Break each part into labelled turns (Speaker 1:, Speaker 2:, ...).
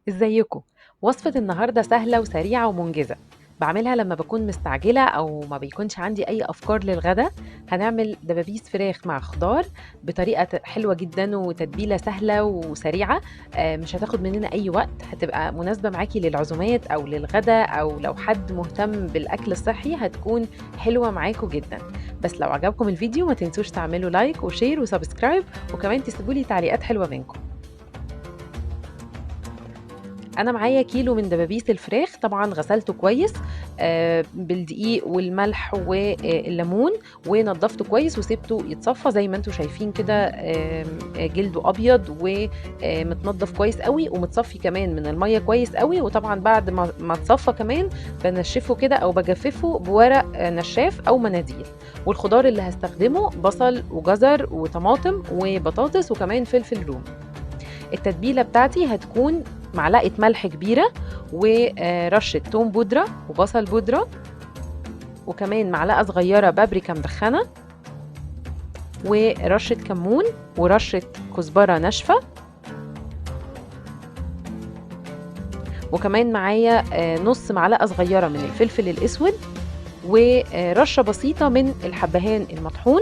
Speaker 1: ازيكم؟ وصفة النهاردة سهلة وسريعة ومنجزة. بعملها لما بكون مستعجلة أو ما بيكونش عندي أي أفكار للغدا. هنعمل دبابيس فراخ مع خضار بطريقة حلوة جدا وتتبيلة سهلة وسريعة. مش هتاخد مننا أي وقت، هتبقى مناسبة معاكي للعزومات أو للغدا أو لو حد مهتم بالأكل الصحي هتكون حلوة معاكم جدا. بس لو عجبكم الفيديو ما تنسوش تعملوا لايك وشير وسبسكرايب، وكمان تسيبولي تعليقات حلوة منكم. انا معايا كيلو من دبابيس الفراخ، طبعا غسلته كويس بالدقيق والملح والليمون، ونضفته كويس وسبته يتصفى زي ما انتم شايفين كده. جلده ابيض ومتنضف كويس قوي ومتصفي كمان من الميه كويس قوي. وطبعا بعد ما اتصفى كمان بنشفه كده او بجففه بورق نشاف او مناديل. والخضار اللي هستخدمه بصل وجزر وطماطم وبطاطس وكمان فلفل رومي. التتبيلة بتاعتي هتكون معلقة ملح كبيرة ورشة توم بودرة وبصل بودرة، وكمان معلقة صغيرة بابريكا مدخنة ورشة كمون ورشة كزبرة ناشفة، وكمان معايا نص معلقة صغيرة من الفلفل الأسود ورشة بسيطة من الحبهان المطحون.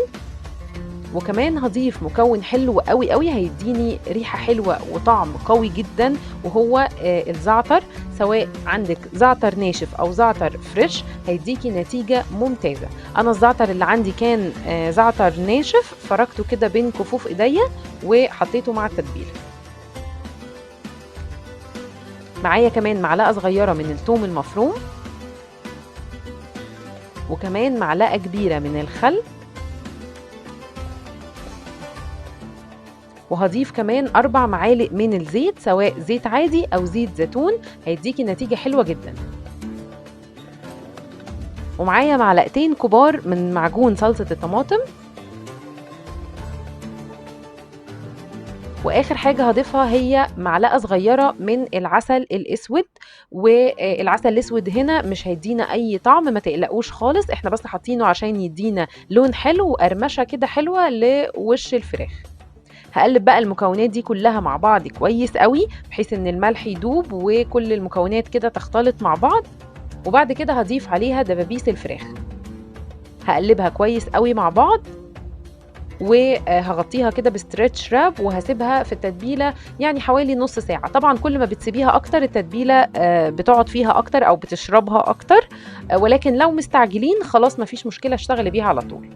Speaker 1: وكمان هضيف مكون حلو قوي قوي هيديني ريحة حلوة وطعم قوي جدا، وهو الزعتر. سواء عندك زعتر ناشف او زعتر فريش هيديكي نتيجة ممتازة. انا الزعتر اللي عندي كان زعتر ناشف، فركته كده بين كفوف ايديا وحطيته مع التتبيلة. معايا كمان معلقة صغيرة من الثوم المفروم، وكمان معلقة كبيرة من الخل، وهضيف كمان 4 معالق من الزيت سواء زيت عادي أو زيت زيتون، هيديكي نتيجة حلوة جدا. ومعايا معلقتين كبار من معجون صلصة الطماطم. واخر حاجة هضيفها هي معلقة صغيرة من العسل الاسود. والعسل الاسود هنا مش هيدينا اي طعم، ما تقلقوش خالص، احنا بس حاطينه عشان يدينا لون حلو وقرمشة كده حلوة لوش الفراخ. هقلب بقى المكونات دي كلها مع بعض كويس قوي بحيث ان الملح يدوب وكل المكونات كده تختلط مع بعض. وبعد كده هضيف عليها دبابيس الفراخ، هقلبها كويس قوي مع بعض وهغطيها كده بستريتش راب وهسيبها في التتبيله يعني حوالي نص ساعه. طبعا كل ما بتسيبيها اكتر التتبيله بتقعد فيها اكتر او بتشربها اكتر، ولكن لو مستعجلين خلاص مفيش مشكله اشتغلي بيها على طول.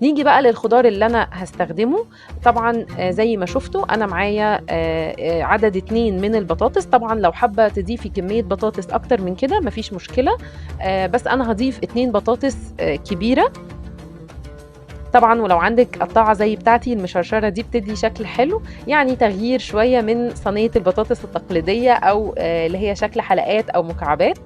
Speaker 1: نيجي بقى للخضار اللي انا هستخدمه. طبعا زي ما شفتوا انا معايا عدد 2 من البطاطس. طبعا لو حابه تضيفي كميه بطاطس اكتر من كده مفيش مشكله، بس انا هضيف 2 بطاطس كبيره. طبعا ولو عندك قطاعه زي بتاعتي المشرشره دي بتدي شكل حلو، يعني تغيير شويه من صينيه البطاطس التقليديه او اللي هي شكل حلقات او مكعبات.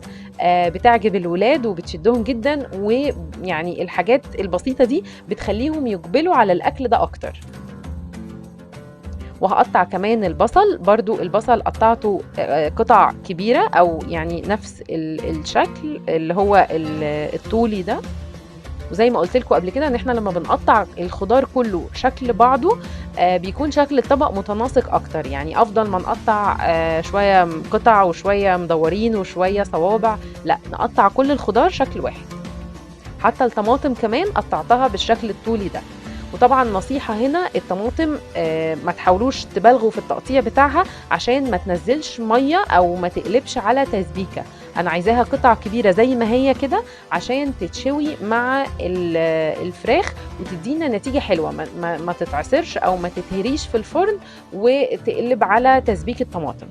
Speaker 1: بتعجب الولاد وبتشدهم جدا، ويعني الحاجات البسيطه دي بتخليهم يقبلوا على الاكل ده اكتر. وهقطع كمان البصل، برضو البصل قطعته قطع كبيره او يعني نفس الشكل اللي هو الطولي ده. وزي ما قلت لكم قبل كده ان احنا لما بنقطع الخضار كله شكل بعضه بيكون شكل الطبق متناسق اكتر. يعني افضل ما نقطع شويه قطع وشويه مدورين وشويه صوابع، لا نقطع كل الخضار شكل واحد. حتى الطماطم كمان قطعتها بالشكل الطولي ده. وطبعا نصيحة هنا الطماطم ما تحاولوش تبالغوا في التقطيع بتاعها عشان ما تنزلش مية او ما تقلبش على تسبيكة. انا عايزاها قطع كبيرة زي ما هي كده عشان تتشوي مع الفراخ وتدينا نتيجة حلوة، ما تتعصرش او ما تتهريش في الفرن وتقلب على تسبيكة طماطم.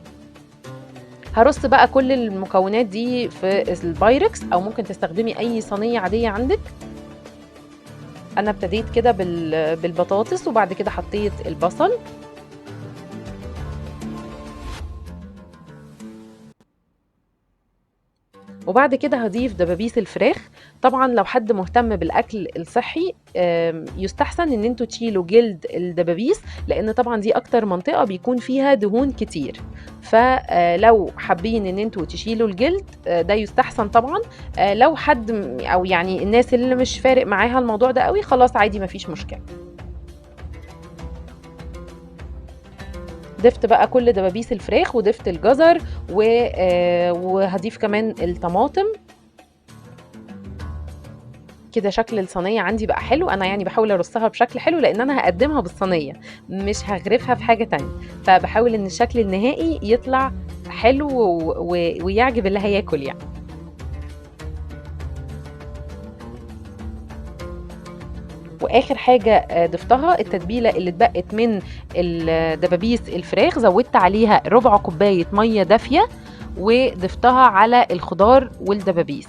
Speaker 1: هرص بقى كل المكونات دي في البايركس او ممكن تستخدمي اي صينية عادية عندك. انا ابتديت كده بالبطاطس وبعد كده حطيت البصل، وبعد كده هضيف دبابيس الفراخ. طبعا لو حد مهتم بالاكل الصحي يستحسن ان انتوا تشيلوا جلد الدبابيس، لان طبعا دي اكتر منطقة بيكون فيها دهون كتير. فلو حابين ان انتوا تشيلوا الجلد ده يستحسن طبعا. لو حد او يعني الناس اللي مش فارق معاها الموضوع ده قوي خلاص عادي مفيش مشكلة. ضفت بقى كل دبابيس الفراخ وضفت الجزر وهضيف كمان الطماطم. كده شكل الصينية عندي بقى حلو، أنا يعني باحاول أرصها بشكل حلو لإن أنا هاقدّمها بالصينية، مش هاغرفها في حاجة تانية، فباحاول إن الشكل النهائي يطلع حلو ويعجب اللي هياكل يعني. وآخر حاجة ضفتها التتبيلة اللي اتبقت من دبابيس الفراخ، زوّدت عليها ربع كوباية مَيّة دافية وضفتها على الخضار والدبابيس.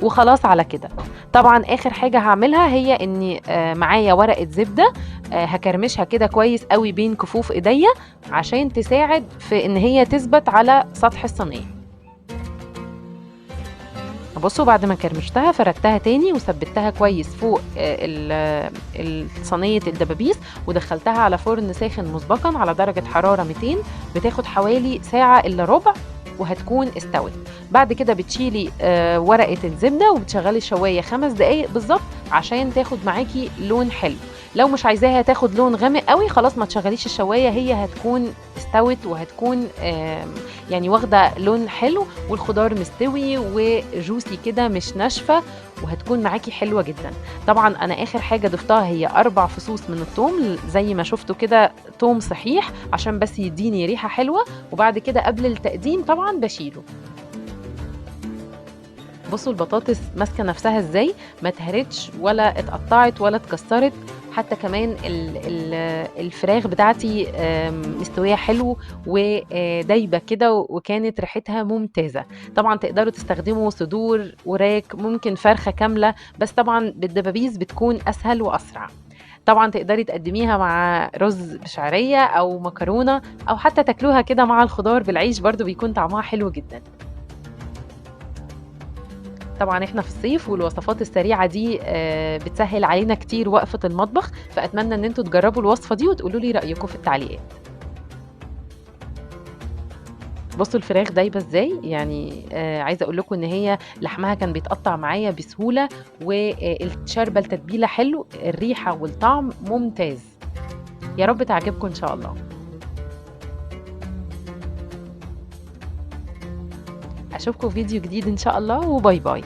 Speaker 1: وخلاص على كده. طبعًا آخر حاجة هاعملها هي إني معايا ورقة زبدة هاكرمشها كده كويس أوي بين كفوف إيديّا عشان تساعد في إن هي تثبت على سطح الصينية. بُصّوا بعد ما كرمشتها فردتها تاني وثبّتها كويس فوق صينية الدبابيس ودخّلتها على فرن ساخن مسبقًا على درجة حرارة 200 بتاخد حوالي ساعة إلا ربع وهتكون استوت. بعد كده بتشيلي ورقة الزبدة وبتشغّلي الشواية 5 دقايق بالضبط عشان تاخد معاكِ لون حلو. لو مش عايزاها تاخد لون غامق أوي خلاص ما تشغّليش الشواية، هي هتكون استوت وهتكون يعني واخدة لون حلو والخضار مستوي وجوسي كده مش ناشفة وهتكون معاكِ حلوة جدًا. طبعًا أنا آخر حاجة ضفتها هي 4 فصوص من التوم زي ما شفتوا كده توم صحيح عشان بس يدّيني ريحة حلوة، وبعد كده قبل التقديم طبعًا باشيله. بصوا البطاطس ماسكة نفسها ازاي، ما اتهرتش ولا اتقطعت ولا اتكسرت، حتى كمان الفراخ بتاعتي مستوية حلو ودايبة كده وكانت ريحتها ممتازة. طبعا تقدروا تستخدموا صدور وراك، ممكن فرخة كاملة، بس طبعا بالدبابيس بتكون أسهل وأسرع. طبعا تقدري تقدميها مع رز بشعرية أو مكرونة أو حتى تاكلوها كده مع الخضار بالعيش برضو بيكون طعمها حلو جدا. طبعًا إحنا في الصيف والوصفات السريعة دي بتسهّل علينا كتير وقفة المطبخ، فأتمنى إن أنتم تجرّبوا الوصفة دي وتقولوا لي رأيكم في التعليقات. بُصّوا الفراخ دايبة إزاي، يعني عايزة أقول لكم إن هي لحمها كان بيتقطّع معايا بسهولة شاربة التتبيلة حلو، الريحة والطعم ممتاز. يا رب تعجبكم إن شاء الله. أشوفكم في فيديو جديد إن شاء الله وباي باي.